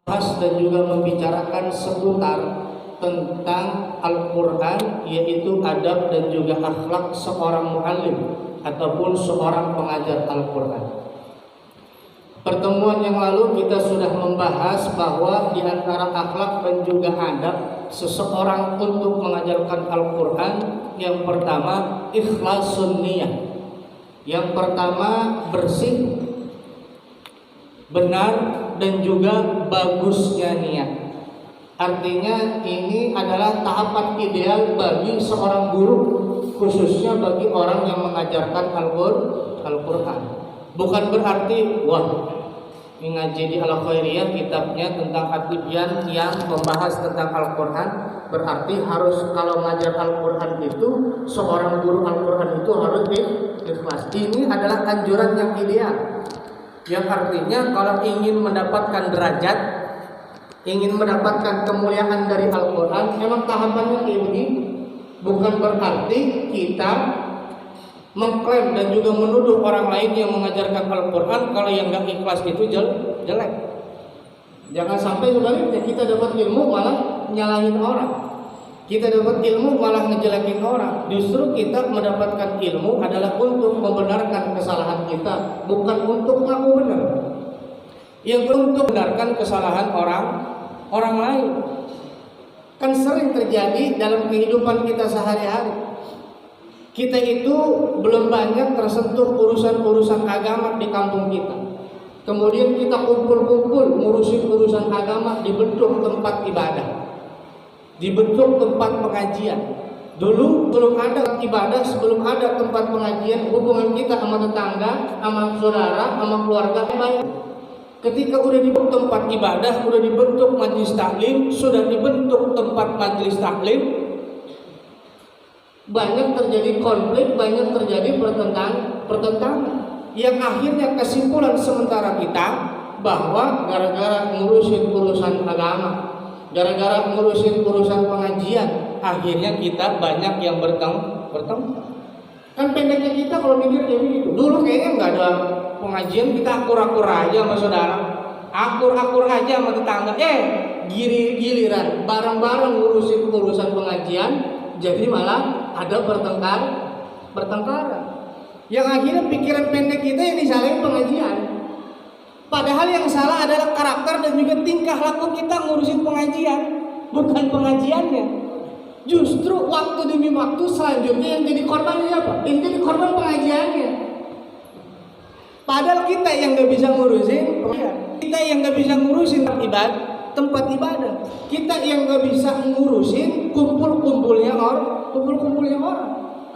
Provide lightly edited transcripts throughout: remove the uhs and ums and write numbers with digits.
bahas dan juga membicarakan seputar tentang Al-Quran, yaitu adab dan juga akhlak seorang muallim ataupun seorang pengajar Al-Quran. Pertemuan yang lalu kita sudah membahas bahwa di antara akhlak dan juga adab seseorang untuk mengajarkan Al-Quran, yang pertama ikhlasun niyah. Yang pertama bersih, benar, dan juga bagusnya niat. Artinya ini adalah tahapan ideal bagi seorang guru, khususnya bagi orang yang mengajarkan Al-Quran. Bukan berarti wah ini ngaji di Al-Khairiyah kitabnya tentang At-Tibyan yang membahas tentang Al-Quran, berarti harus kalau mengajar Al-Quran itu seorang guru Al-Quran itu harus ikhlas. Ini adalah anjuran yang ideal, yang artinya kalau ingin mendapatkan derajat, ingin mendapatkan kemuliaan dari Al-Quran, memang tahapannya kayak begini. Bukan berarti kita mengklaim dan juga menuduh orang lain yang mengajarkan Al-Quran kalau yang gak ikhlas itu jelek. Jangan sampai sebaliknya kita dapat ilmu malah nyalahin orang, kita dapat ilmu malah ngejelekin orang. Justru kita mendapatkan ilmu adalah untuk membenarkan kesalahan kita, bukan untuk ngaku benar. Yang untuk membenarkan kesalahan orang lain. Kan sering terjadi dalam kehidupan kita sehari-hari. Kita itu belum banyak tersentuh urusan-urusan agama di kampung kita. Kemudian kita kumpul-kumpul ngurusin urusan agama di bentuk tempat ibadah, di bentuk tempat pengajian. Dulu belum ada ibadah, sebelum ada tempat pengajian, hubungan kita sama tetangga, sama saudara, sama keluarga baik. Ketika udah dibentuk tempat ibadah, udah dibentuk majelis taklim, sudah dibentuk tempat majelis taklim, banyak terjadi konflik, banyak terjadi pertentangan. Yang akhirnya kesimpulan sementara kita bahwa gara-gara ngurusin urusan agama, gara-gara ngurusin urusan pengajian, akhirnya kita banyak yang bertengkar. Kan pendeknya kita kalau mikir kayak begitu. Dulu kayaknya nggak ada pengajian, kita akur-akur aja sama saudara, akur-akur aja sama tetangga. Giliran bareng-bareng ngurusin urusan pengajian, jadi malah ada pertengkaran. Yang akhirnya pikiran pendek kita yang disalahin pengajian. Padahal yang salah adalah karakter dan juga tingkah laku kita ngurusin pengajian, bukan pengajiannya. Justru waktu demi waktu selanjutnya yang jadi korban siapa? Yang jadi korban pengajiannya. Padahal kita yang nggak bisa ngurusin, kita yang nggak bisa ngurusin tempat ibadah, kita yang nggak bisa ngurusin kumpul-kumpulnya orang.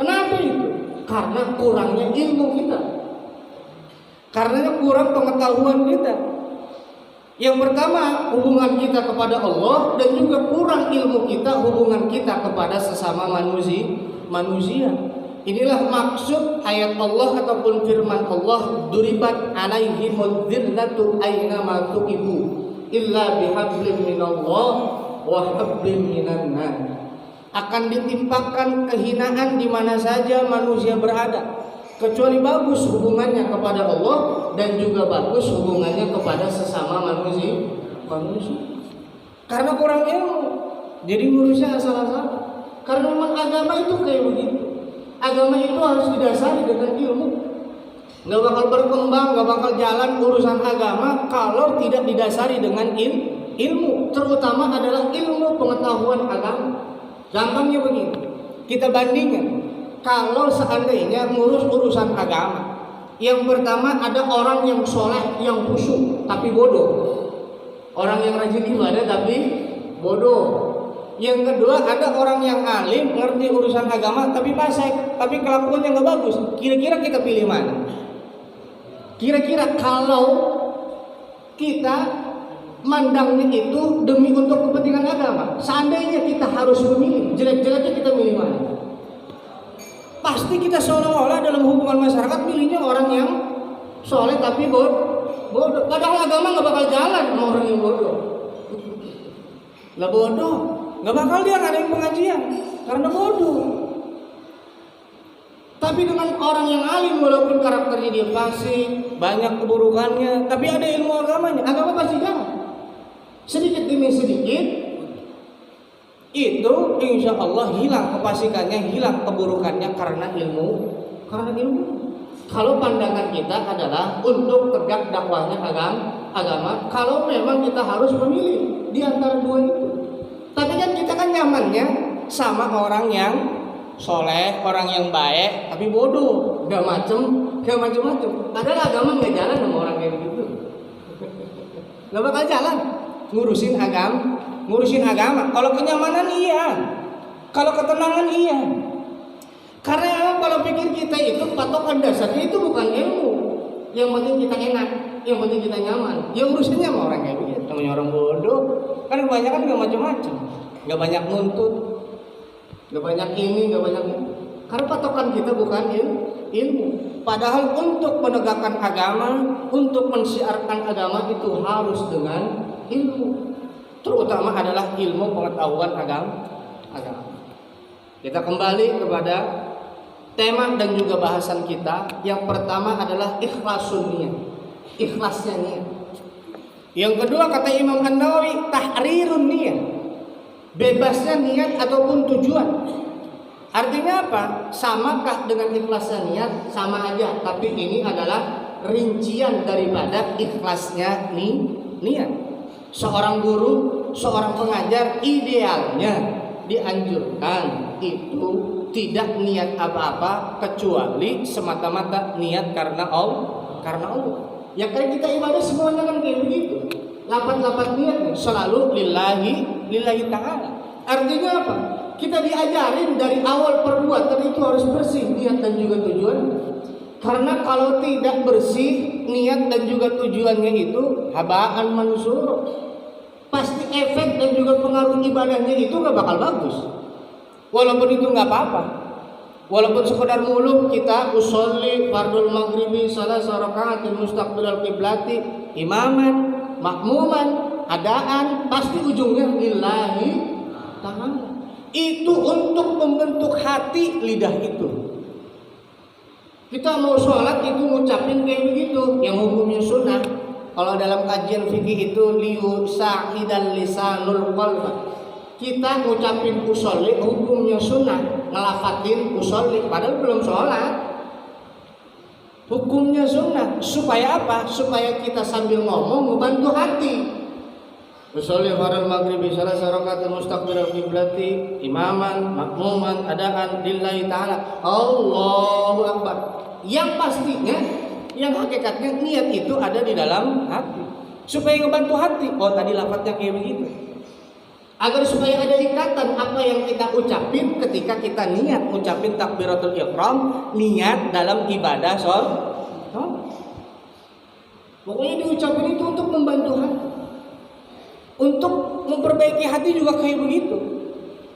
Kenapa itu? Karena kurangnya ilmu kita, karena kurang pengetahuan kita. Yang pertama, hubungan kita kepada Allah, dan juga kurang ilmu kita, hubungan kita kepada sesama manusia. Inilah maksud ayat Allah ataupun firman Allah, duribat alaihimud dzillatu aina ma tuqibu illa bihablin minallah wa hablin minan nas. Akan ditimpakan kehinaan di mana saja manusia berada, kecuali bagus hubungannya kepada Allah dan juga bagus hubungannya kepada sesama manusia. Karena kurang ilmu, jadi ngurusnya asal-asalan. Karena memang agama itu kayak begitu. Agama itu harus didasari dengan ilmu. Gak bakal berkembang, gak bakal jalan urusan agama kalau tidak didasari dengan ilmu. Terutama adalah ilmu pengetahuan agama. Gampangnya begini, kita bandingkan. Kalau seandainya ngurus urusan agama, yang pertama ada orang yang soleh, yang khusyuk tapi bodoh. Orang yang rajin ibadah tapi bodoh. Yang kedua ada orang yang alim, ngerti urusan agama tapi fasik, tapi kelakuannya nggak bagus. Kira-kira kita pilih mana? Kira-kira kalau kita mandangnya itu demi untuk kepentingan agama, seandainya kita harus memilih, jelek-jeleknya kita milih mana? Pasti kita seolah-olah dalam hubungan masyarakat milihnya orang yang soleh tapi bodoh. Padahal agama nggak bakal jalan sama orang yang bodoh. Lah bodoh, nggak bakal dia ngadain pengajian karena bodoh. Tapi dengan orang yang alim, walaupun karakternya dia fasik, banyak keburukannya, tapi ada ilmu agamanya, agama pasti jalan. sedikit demi sedikit itu insya Allah hilang kefasikannya, hilang keburukannya karena ilmu. Kalau pandangan kita adalah untuk tegak dakwahnya agama, kalau memang kita harus memilih di antara dua itu. Tapi kan kita kan nyamannya sama orang yang soleh, orang yang baik, tapi bodoh, gak macem-macem. Padahal agama nggak jalan sama orang kayak begitu. Gak bakal jalan ngurusin agama. Kalau kenyamanan iya, kalau ketenangan iya. Karena kalau pikir kita itu patokan dasarnya itu bukan ilmu. Yang penting kita enak, yang penting kita nyaman. Ya urusannya sama orang kayak begitu, namanya orang bodoh. Kan kebanyakan gak macam-macam, gak banyak nuntut, gak banyak ini, gak banyak itu. Karena patokan kita bukan ilmu. Padahal untuk menegakkan agama, untuk mensiarkan agama itu harus dengan ilmu. Terutama adalah ilmu pengetahuan agama. Kita kembali kepada tema dan juga bahasan kita. Yang pertama adalah ikhlasun niat, ikhlasnya niat. Yang kedua kata Imam An-Nawawi tahrirun niat, bebasnya niat ataupun tujuan. Artinya apa? Samakah dengan ikhlasnya niat? Sama aja, tapi ini adalah rincian daripada ikhlasnya niat. Seorang guru, seorang pengajar idealnya dianjurkan itu tidak niat apa-apa kecuali semata-mata niat karena Allah. Ya kayak kita ibadah semuanya kan kayak begitu. Lapat-lapat niat selalu lillahi ta'ala. Artinya apa? Kita diajarin dari awal perbuatan itu harus bersih niat dan juga tujuan. Karena kalau tidak bersih niat dan juga tujuannya itu habaan mansur, pasti efek dan juga pengaruh ibadahnya itu gak bakal bagus. Walaupun itu gak apa-apa, walaupun sekedar mulut kita usolli fardul maghribi salah raka'atin mustaqbilal qiblati imaman makmuman adaan, pasti ujungnya lillahi ta'ala. Itu untuk membentuk hati lidah itu. Kita mau sholat itu ngucapin kayak begitu, yang hukumnya sunnah. Kalau dalam kajian fikih itu liyusa'idal lisanul qalb. Kita ngucapin usolli hukumnya sunnah, ngelafatin usolli padahal belum sholat. Hukumnya sunnah supaya apa? Supaya kita sambil ngomong membantu hati. Usolli fardul maghribi salasa raka'atin mustaqbilal qiblati imaman makmuman adaan lillahi ta'ala. Allahu akbar. Yang pastinya, yang hakikatnya niat itu ada di dalam hati. Supaya ngebantu hati. Oh tadi lafadznya kayak begitu. Agar supaya ada ikatan apa yang kita ucapin ketika kita niat ucapin takbiratul ihram, niat dalam ibadah sholat. Pokoknya diucapin itu untuk membantu hati. Untuk memperbaiki hati juga kayak begitu.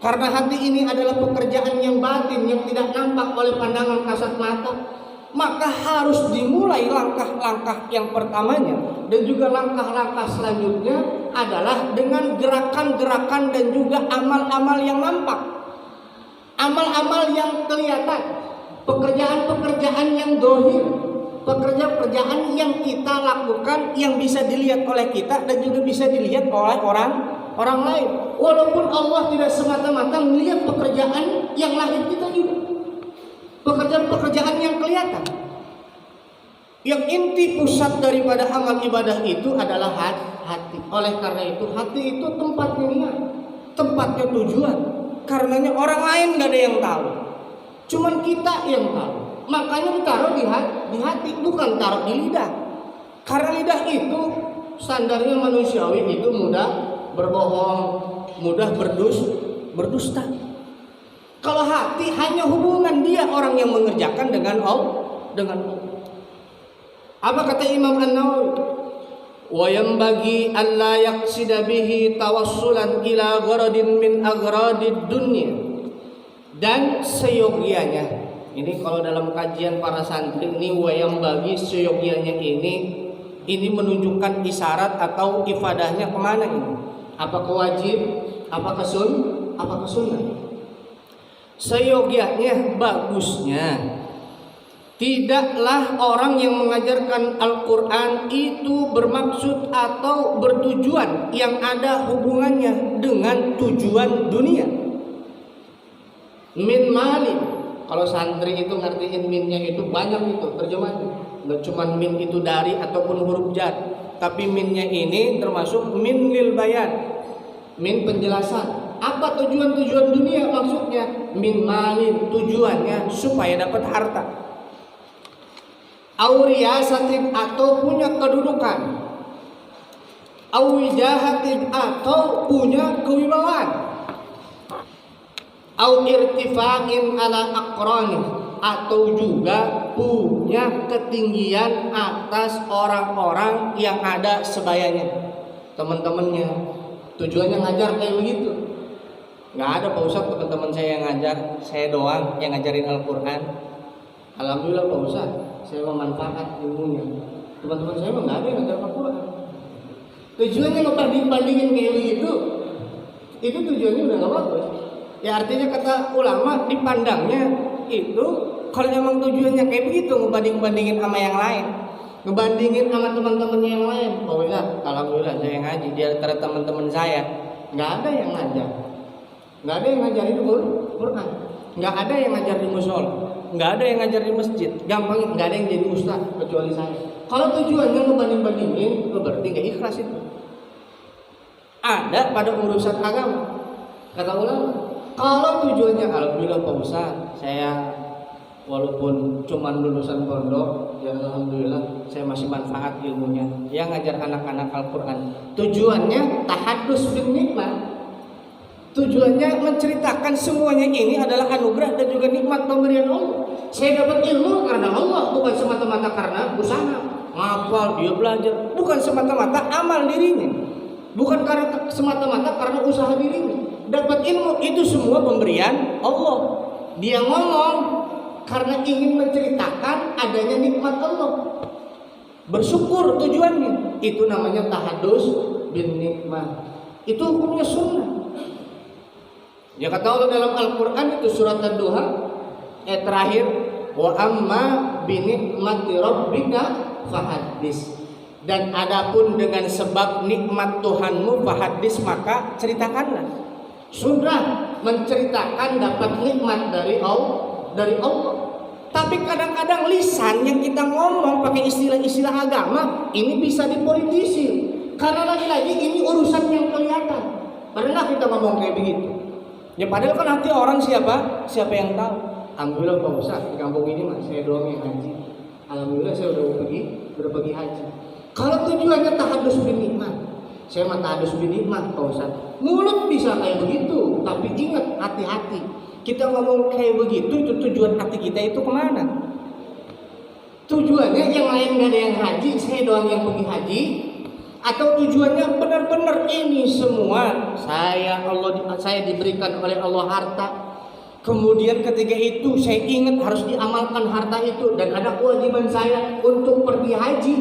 Karena hati ini adalah pekerjaan yang batin yang tidak nampak oleh pandangan kasat mata. Maka harus dimulai langkah-langkah yang pertamanya dan juga langkah-langkah selanjutnya adalah dengan gerakan-gerakan dan juga amal-amal yang nampak, amal-amal yang kelihatan, pekerjaan-pekerjaan yang dohir, pekerjaan yang kita lakukan yang bisa dilihat oleh kita dan juga bisa dilihat oleh orang lain. Walaupun Allah tidak semata-mata melihat pekerjaan yang lahir kita juga, pekerjaan-pekerjaan yang kelihatan. Yang inti pusat daripada amal ibadah itu adalah hati. Oleh karena itu hati itu tempatnya niat, tempatnya tujuan. Karenanya orang lain gak ada yang tahu, cuman kita yang tahu. Makanya ditaruh di hati, bukan taruh di lidah. Karena lidah itu standarnya manusiawi itu mudah berbohong, mudah berdusta. Kalau hati hanya hubungan dia orang yang mengerjakan dengan Allah. Apa kata Imam An-Nawawi? Wa yanbaghi alla yaqsida bihi tawassulan ila gharadin min agradid dunya. Dan seyogianya, ini kalau dalam kajian para santri ini wa yanbaghi seyogianya ini menunjukkan isyarat atau ifadahnya kemana ini? Apakah wajib? Apakah sunnah? Seyogianya, bagusnya Tidaklah orang yang mengajarkan Al-Quran itu bermaksud atau bertujuan yang ada hubungannya dengan tujuan dunia. Min malin, kalau santri itu ngertiin minnya itu banyak itu terjemahannya. Nggak cuma min itu dari ataupun huruf jar, tapi minnya ini termasuk min lil bayan, min penjelasan. Apa tujuan-tujuan dunia maksudnya? Min malin, tujuannya supaya dapat harta. Auriyasatin, atau punya kedudukan. Awijahatin, atau punya kewibawaan. Au irtifa'in ala aqrani, atau juga punya ketinggian atas orang-orang yang ada sebayanya, teman-temannya. Tujuannya ngajar kayak begitu. Nggak ada Pak Ustadz teman-teman saya yang ngajar, saya doang yang ngajarin Al-Quran. Alhamdulillah Pak Ustadz, saya memanfaat ilmunya. Teman-teman saya mah nggak ada yang ngajar Al-Quran. Tujuannya ngebanding-bandingin kayak begitu, itu tujuannya udah nggak bagus. Ya artinya kata ulama dipandangnya itu kalau emang tujuannya kayak begitu, ngebanding-bandingin sama yang lain, ngebandingin sama teman-temannya yang lain. Pak Ustadz, alhamdulillah saya ngaji, di antara teman-teman saya nggak ada yang ngajar. Nggak ada yang ngajarin Quran, nggak ada yang ngajar di musola, nggak ada yang ngajar di masjid. Gampang, nggak ada yang jadi ustaz kecuali saya. Kalau tujuannya ngebanding-bandingin, berarti nggak ikhlas itu. Ada pada urusan agama, kata ulama. Kalau tujuannya, alhamdulillah Pak Ustaz, saya walaupun cuma lulusan pondok, ya alhamdulillah saya masih manfaat ilmunya. Yang ngajar anak-anak Al-Quran, tujuannya tahadus bin nikmat. Tujuannya menceritakan semuanya ini adalah anugerah dan juga nikmat pemberian Allah. Saya dapat ilmu karena Allah, bukan semata-mata karena usaha. Ngapal, dia belajar, bukan semata-mata amal dirinya, bukan karena semata-mata karena usaha dirinya. Dapat ilmu itu semua pemberian Allah. Dia ngomong karena ingin menceritakan adanya nikmat Allah. Bersyukur tujuannya. Itu namanya tahadus bin nikmat. Itu hukumnya sunnah. Ya kata Allah dalam Al-Quran itu surat Ad-Duha ayat terakhir, wa amma binikmati rabbika fahaddis. Dan adapun dengan sebab nikmat Tuhanmu fahaddis, maka ceritakanlah. Sudah menceritakan dapat nikmat dari Allah. Tapi kadang-kadang lisan yang kita ngomong pakai istilah-istilah agama ini bisa dipolitisir. Karena lagi-lagi ini urusan yang kelihatan. Pernah kita ngomong kayak begitu? Ya padahal kan nanti orang siapa yang tahu. Alhamdulillah Pak Ustaz, di kampung ini mas saya doang yang haji. Alhamdulillah saya udah pergi haji. Kalau tujuannya tahadus bin nikmat, saya mah tahadus bin nikmat Pak Ustaz. Mulut bisa kayak begitu, tapi ingat hati-hati. Kita ngomong kayak begitu, itu tujuan hati kita itu kemana? Tujuannya yang lain gak ada yang haji, saya doang yang pergi haji. Atau tujuannya benar-benar ini semua saya diberikan oleh Allah harta. Kemudian ketika itu saya ingat harus diamalkan harta itu dan ada kewajiban saya untuk pergi haji,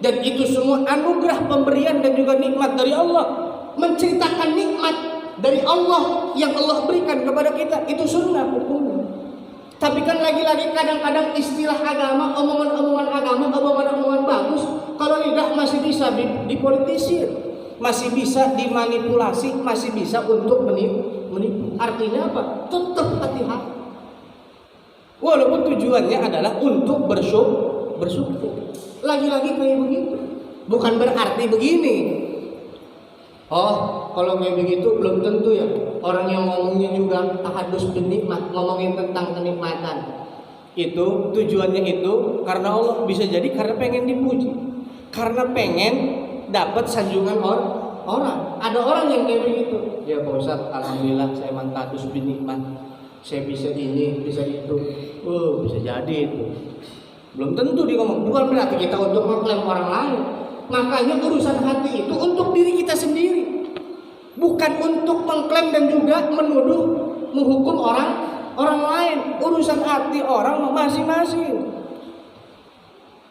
dan itu semua anugerah pemberian dan juga nikmat dari Allah. Menceritakan nikmat dari Allah yang Allah berikan kepada kita itu sunnah hukumnya. Tapi kan lagi-lagi kadang-kadang istilah agama, omongan-omongan agama, omongan-omongan bagus, kalau lidah masih bisa dipolitisir, masih bisa dimanipulasi, masih bisa untuk menipu. Artinya apa? Tetap hati-hati. Walaupun tujuannya adalah untuk bersyukur. Lagi-lagi kayak begitu. Bukan berarti begini. Oh, kalau kayak begitu belum tentu ya. Orang yang ngomongnya juga tahadus bin nikmat, ngomongin tentang kenikmatan. Itu tujuannya itu karena Allah, bisa jadi karena pengen dipuji, karena pengen dapat sanjungan orang. Ada orang yang kayak begitu. Ya Pak Ustaz, alhamdulillah saya tahadus bin nikmat. Saya bisa ini, bisa itu. Bisa jadi itu. Belum tentu dia ngomong. Bukan berarti kita untuk mengklaim orang lain. Makanya urusan hati itu untuk diri kita sendiri. Bukan untuk mengklaim dan juga menuduh, menghukum orang lain. Urusan hati orang masing-masing.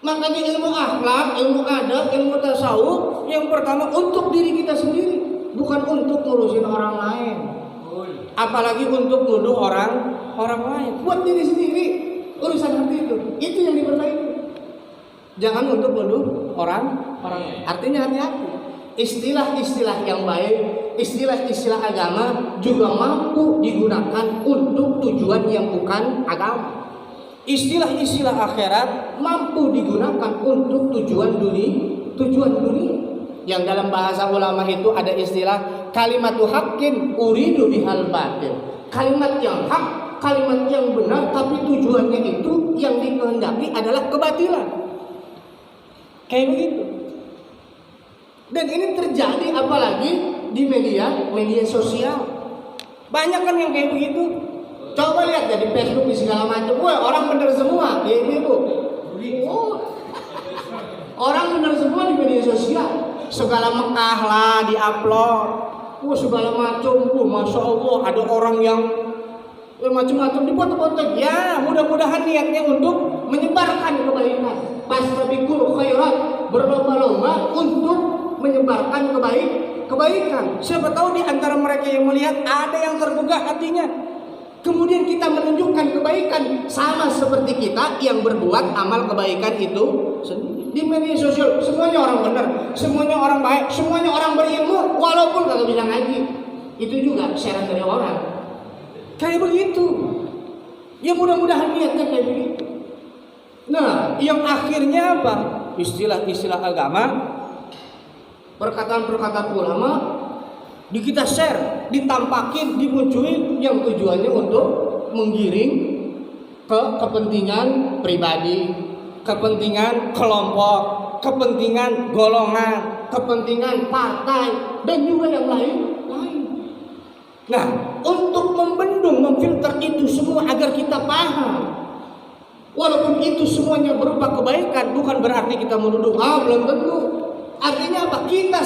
Makanya ilmu akhlak, ilmu adab, ilmu tasawuf yang pertama untuk diri kita sendiri, bukan untuk ngurusin orang lain. Apalagi untuk menuduh orang lain. Buat diri sendiri. urusan hati itu yang diperbaiki. Jangan untuk menuduh orang. Artinya hati-hati. Istilah-istilah yang baik, istilah-istilah agama juga mampu digunakan untuk tujuan yang bukan agama. Istilah-istilah akhirat mampu digunakan untuk tujuan dunia. Yang dalam bahasa ulama itu ada istilah kalimatu haqqin uridu bihal batil. Kalimat yang hak, kalimat yang benar, tapi tujuannya itu yang dikehendaki adalah kebatilan. Kayak begitu. Dan ini terjadi apalagi di media sosial. Banyak kan yang kayak begitu. Coba lihat ya di Facebook di segala macam. Wah, orang bener semua, ya ibu. Oh. Orang bener semua di media sosial. Segala Mekah lah di-upload. Wah, segala macam. Masya Allah, ada orang yang macam-macam di foto-foto. Ya, mudah-mudahan niatnya untuk menyebarkan kebaikan. Fastabiqul khairat, berlomba-lomba untuk menyebarkan kebaikan. Siapa tahu di antara mereka yang melihat ada yang tergugah hatinya. Kemudian kita menunjukkan kebaikan sama seperti kita yang berbuat amal kebaikan itu sendiri. Di media sosial semuanya orang benar, semuanya orang baik, semuanya orang berilmu walaupun kagak bisa ngaji. Itu juga syarat dari orang. Kayak begitu. Ya mudah-mudahan niatnya kayak begitu. Nah, yang akhirnya apa? Istilah-istilah agama, perkataan-perkataan ulama di kita share, ditampakin, dimunculin yang tujuannya untuk menggiring ke kepentingan pribadi, kepentingan kelompok, kepentingan golongan, kepentingan partai dan juga yang lain. Nah, untuk membendung, memfilter itu semua agar kita paham. Walaupun itu semuanya berupa kebaikan, bukan berarti kita menuduh belum tentu. Artinya apa? Kita